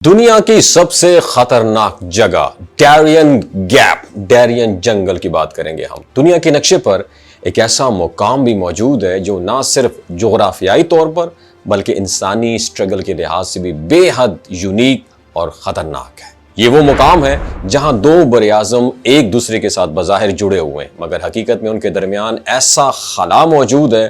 دنیا کی سب سے خطرناک جگہ ڈیرین جنگل کی بات کریں گے ہم۔ دنیا کے نقشے پر ایک ایسا مقام بھی موجود ہے جو نہ صرف جغرافیائی طور پر بلکہ انسانی سٹرگل کے لحاظ سے بھی بے حد یونیک اور خطرناک ہے۔ یہ وہ مقام ہے جہاں دو براعظم ایک دوسرے کے ساتھ بظاہر جڑے ہوئے ہیں، مگر حقیقت میں ان کے درمیان ایسا خلا موجود ہے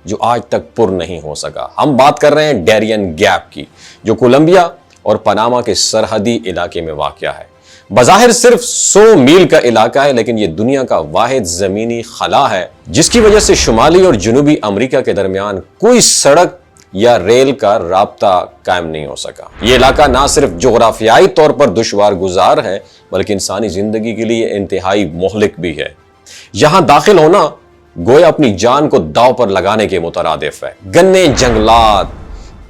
جو آج تک پر نہیں ہو سکا۔ ہم بات کر رہے ہیں ڈیرین گیپ کی، جو کولمبیا اور پاناما کے سرحدی علاقے میں واقع ہے۔ بظاہر صرف 100 میل کا علاقہ ہے، لیکن یہ دنیا کا واحد زمینی خلا ہے جس کی وجہ سے شمالی اور جنوبی امریکہ کے درمیان کوئی سڑک یا ریل کا رابطہ قائم نہیں ہو سکا۔ یہ علاقہ نہ صرف جغرافیائی طور پر دشوار گزار ہے بلکہ انسانی زندگی کے لیے انتہائی مہلک بھی ہے۔ یہاں داخل ہونا گویا اپنی جان کو داؤ پر لگانے کے مترادف ہے۔ گھنے جنگلات،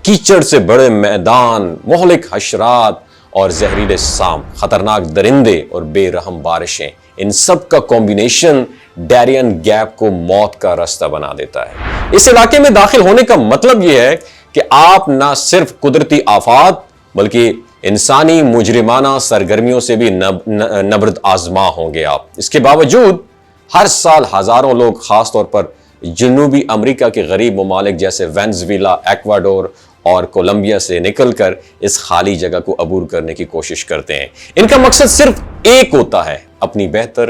کیچڑ سے بڑے میدان، مہلک حشرات اور زہریلے سام، خطرناک درندے اور بے رحم بارشیں، ان سب کا کمبینیشن ڈیرین گیپ کو موت کا راستہ بنا دیتا ہے۔ اس علاقے میں داخل ہونے کا مطلب یہ ہے کہ آپ نہ صرف قدرتی آفات بلکہ انسانی مجرمانہ سرگرمیوں سے بھی نبرد آزما ہوں گے آپ۔ اس کے باوجود ہر سال ہزاروں لوگ، خاص طور پر جنوبی امریکہ کے غریب ممالک جیسے وینزویلا، ایکواڈور اور کولمبیا سے نکل کر اس خالی جگہ کو عبور کرنے کی کوشش کرتے ہیں۔ ان کا مقصد صرف ایک ہوتا ہے، اپنی بہتر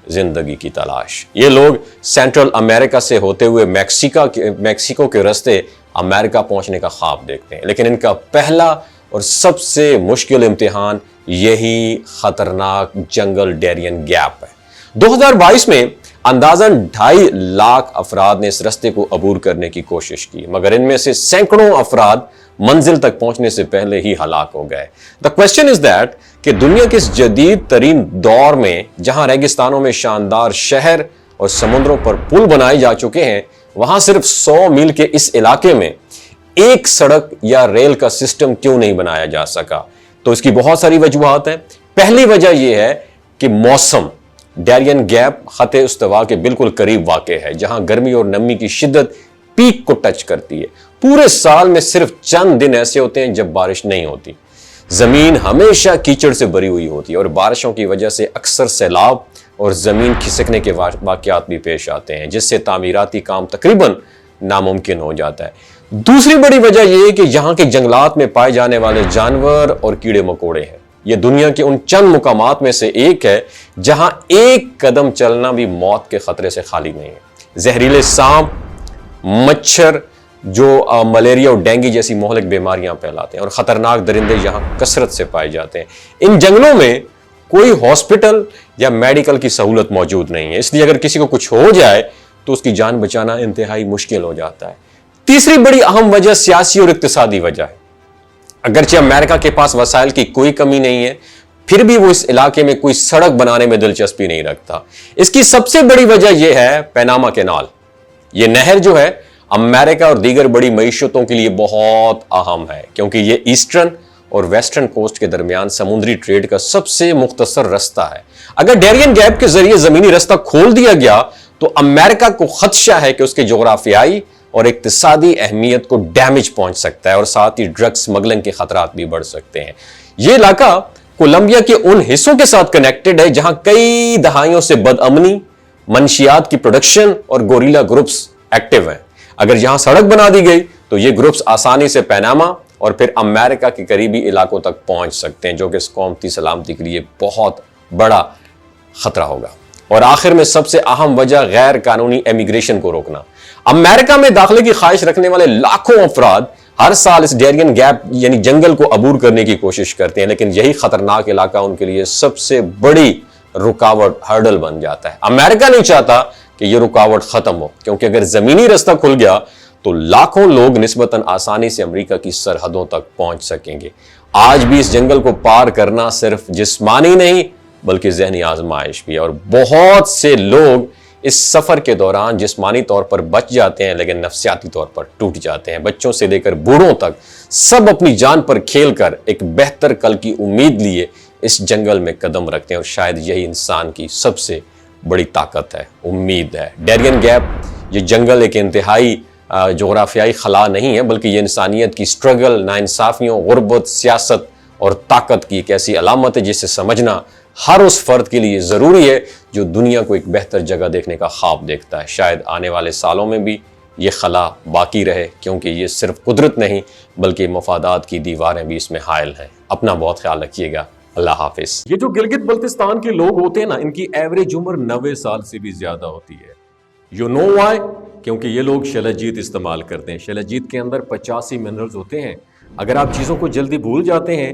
زندگی کی تلاش۔ یہ لوگ سینٹرل امریکہ سے ہوتے ہوئے میکسیکو کے راستے امریکہ پہنچنے کا خواب دیکھتے ہیں، لیکن ان کا پہلا اور سب سے مشکل امتحان یہی خطرناک جنگل ڈیرین گیپ ہے۔ 2022 میں اندازاً 2.5 لاکھ افراد نے اس راستے کو عبور کرنے کی کوشش کی، مگر ان میں سے سینکڑوں افراد منزل تک پہنچنے سے پہلے ہی ہلاک ہو گئے۔ The question is that کہ دنیا کے اس جدید ترین دور میں جہاں ریگستانوں میں شاندار شہر اور سمندروں پر پل بنائے جا چکے ہیں، وہاں صرف 100 میل کے اس علاقے میں ایک سڑک یا ریل کا سسٹم کیوں نہیں بنایا جا سکا؟ تو اس کی بہت ساری وجوہات ہیں۔ پہلی وجہ یہ ہے کہ موسم۔ ڈیرین گیپ خط استوا کے بالکل قریب واقع ہے، جہاں گرمی اور نمی کی شدت پیک کو ٹچ کرتی ہے۔ پورے سال میں صرف چند دن ایسے ہوتے ہیں جب بارش نہیں ہوتی۔ زمین ہمیشہ کیچڑ سے بھری ہوئی ہوتی ہے اور بارشوں کی وجہ سے اکثر سیلاب اور زمین کھسکنے کے واقعات بھی پیش آتے ہیں، جس سے تعمیراتی کام تقریباً ناممکن ہو جاتا ہے۔ دوسری بڑی وجہ یہ ہے کہ یہاں کے جنگلات میں پائے جانے والے جانور اور کیڑے مکوڑے ہیں۔ یہ دنیا کے ان چند مقامات میں سے ایک ہے جہاں ایک قدم چلنا بھی موت کے خطرے سے خالی نہیں ہے۔ زہریلے سانپ، مچھر جو ملیریا اور ڈینگی جیسی مہلک بیماریاں پھیلاتے ہیں، اور خطرناک درندے یہاں کثرت سے پائے جاتے ہیں۔ ان جنگلوں میں کوئی ہاسپٹل یا میڈیکل کی سہولت موجود نہیں ہے، اس لیے اگر کسی کو کچھ ہو جائے تو اس کی جان بچانا انتہائی مشکل ہو جاتا ہے۔ تیسری بڑی اہم وجہ سیاسی اور اقتصادی وجہ ہے۔ اگرچہ امریکہ کے پاس وسائل کی کوئی کمی نہیں ہے، پھر بھی وہ اس علاقے میں کوئی سڑک بنانے میں دلچسپی نہیں رکھتا۔ اس کی سب سے بڑی وجہ یہ ہے پاناما کینال۔ یہ نہر جو ہے امریکہ اور دیگر بڑی معیشتوں کے لیے بہت اہم ہے، کیونکہ یہ ایسٹرن اور ویسٹرن کوسٹ کے درمیان سمندری ٹریڈ کا سب سے مختصر راستہ ہے۔ اگر ڈیرین گیپ کے ذریعے زمینی راستہ کھول دیا گیا تو امریکہ کو خدشہ ہے کہ اس کے جغرافیائی اور اقتصادی اہمیت کو ڈیمیج پہنچ سکتا ہے، اور ساتھ ہی ڈرگ سمگلنگ کے خطرات بھی بڑھ سکتے ہیں۔ یہ علاقہ کولمبیا کے ان حصوں کے ساتھ کنیکٹڈ ہے جہاں کئی دہائیوں سے بدامنی، منشیات کی پروڈکشن اور گوریلا گروپس ایکٹیو ہیں۔ اگر یہاں سڑک بنا دی گئی تو یہ گروپس آسانی سے پاناما اور پھر امریکہ کے قریبی علاقوں تک پہنچ سکتے ہیں، جو کہ اس قومتی سلامتی کے لیے بہت بڑا خطرہ ہوگا۔ اور آخر میں سب سے اہم وجہ غیر قانونی امیگریشن کو روکنا۔ امریکہ میں داخلے کی خواہش رکھنے والے لاکھوں افراد ہر سال اس ڈیرین گیپ یعنی جنگل کو عبور کرنے کی کوشش کرتے ہیں، لیکن یہی خطرناک علاقہ ان کے لیے سب سے بڑی رکاوٹ، ہرڈل بن جاتا ہے۔ امریکہ نہیں چاہتا کہ یہ رکاوٹ ختم ہو، کیونکہ اگر زمینی راستہ کھل گیا تو لاکھوں لوگ نسبتاً آسانی سے امریکہ کی سرحدوں تک پہنچ سکیں گے۔ آج بھی اس جنگل کو پار کرنا صرف جسمانی نہیں بلکہ ذہنی آزمائش بھی ہے، اور بہت سے لوگ اس سفر کے دوران جسمانی طور پر بچ جاتے ہیں لیکن نفسیاتی طور پر ٹوٹ جاتے ہیں۔ بچوں سے لے کر بوڑھوں تک سب اپنی جان پر کھیل کر ایک بہتر کل کی امید لیے اس جنگل میں قدم رکھتے ہیں، اور شاید یہی انسان کی سب سے بڑی طاقت ہے، امید ہے۔ ڈیرین گیپ یہ جنگل ایک انتہائی جغرافیائی خلا نہیں ہے، بلکہ یہ انسانیت کی سٹرگل، ناانصافیوں، غربت، سیاست اور طاقت کی ایک ایسی علامت ہے جسے سمجھنا ہر اس فرد کے لیے ضروری ہے جو دنیا کو ایک بہتر جگہ دیکھنے کا خواب دیکھتا ہے۔ شاید آنے والے سالوں میں بھی یہ خلا باقی رہے، کیونکہ یہ صرف قدرت نہیں بلکہ مفادات کی دیواریں بھی اس میں حائل ہیں۔ اپنا بہت خیال رکھیے گا۔ اللہ حافظ۔ یہ جو گلگت بلتستان کے لوگ ہوتے ہیں نا، ان کی ایوریج عمر 90 سال سے بھی زیادہ ہوتی ہے۔ You know why? کیونکہ یہ لوگ شلجیت استعمال کرتے ہیں۔ شلجیت کے اندر 85 منرلز ہوتے ہیں۔ اگر آپ چیزوں کو جلدی بھول جاتے ہیں،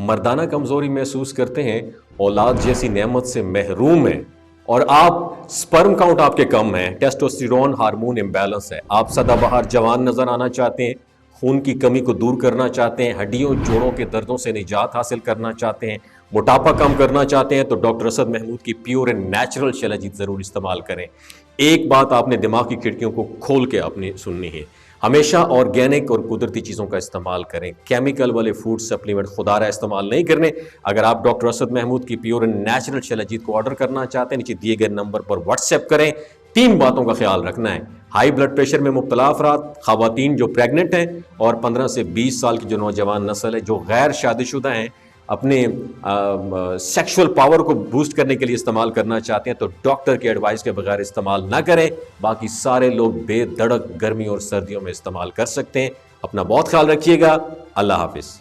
مردانہ کمزوری محسوس کرتے ہیں، اولاد جیسی نعمت سے محروم ہیں، اور آپ سپرم کاؤنٹ آپ کے کم ہیں، ٹیسٹوسٹیرون ہارمون امبیلنس ہے، آپ سدا بہار جوان نظر آنا چاہتے ہیں، خون کی کمی کو دور کرنا چاہتے ہیں، ہڈیوں جوڑوں کے دردوں سے نجات حاصل کرنا چاہتے ہیں، موٹاپا کم کرنا چاہتے ہیں، تو ڈاکٹر اسد محمود کی پیور اینڈ نیچرل شلجیت ضرور استعمال کریں۔ ایک بات آپ نے دماغ کی کھڑکیوں کو کھول کے اپنی سننی ہے، ہمیشہ آرگینک اور قدرتی چیزوں کا استعمال کریں، کیمیکل والے فوڈ سپلیمنٹ خدا رہا استعمال نہیں کرنے۔ اگر آپ ڈاکٹر اسد محمود کی پیور اینڈ نیچرل شلجیت کو آرڈر کرنا چاہتے ہیں، نیچے دیے گئے نمبر پر واٹس ایپ کریں۔ 3 باتوں کا خیال رکھنا ہے: ہائی بلڈ پریشر میں مبتلا افراد، خواتین جو پریگننٹ ہیں، اور 15 سے 20 سال کی جو نوجوان نسل ہے جو غیر شادی شدہ ہیں، اپنے سیکشول پاور کو بوسٹ کرنے کے لیے استعمال کرنا چاہتے ہیں، تو ڈاکٹر کے ایڈوائس کے بغیر استعمال نہ کریں۔ باقی سارے لوگ بے دھڑک گرمی اور سردیوں میں استعمال کر سکتے ہیں۔ اپنا بہت خیال رکھیے گا۔ اللہ حافظ۔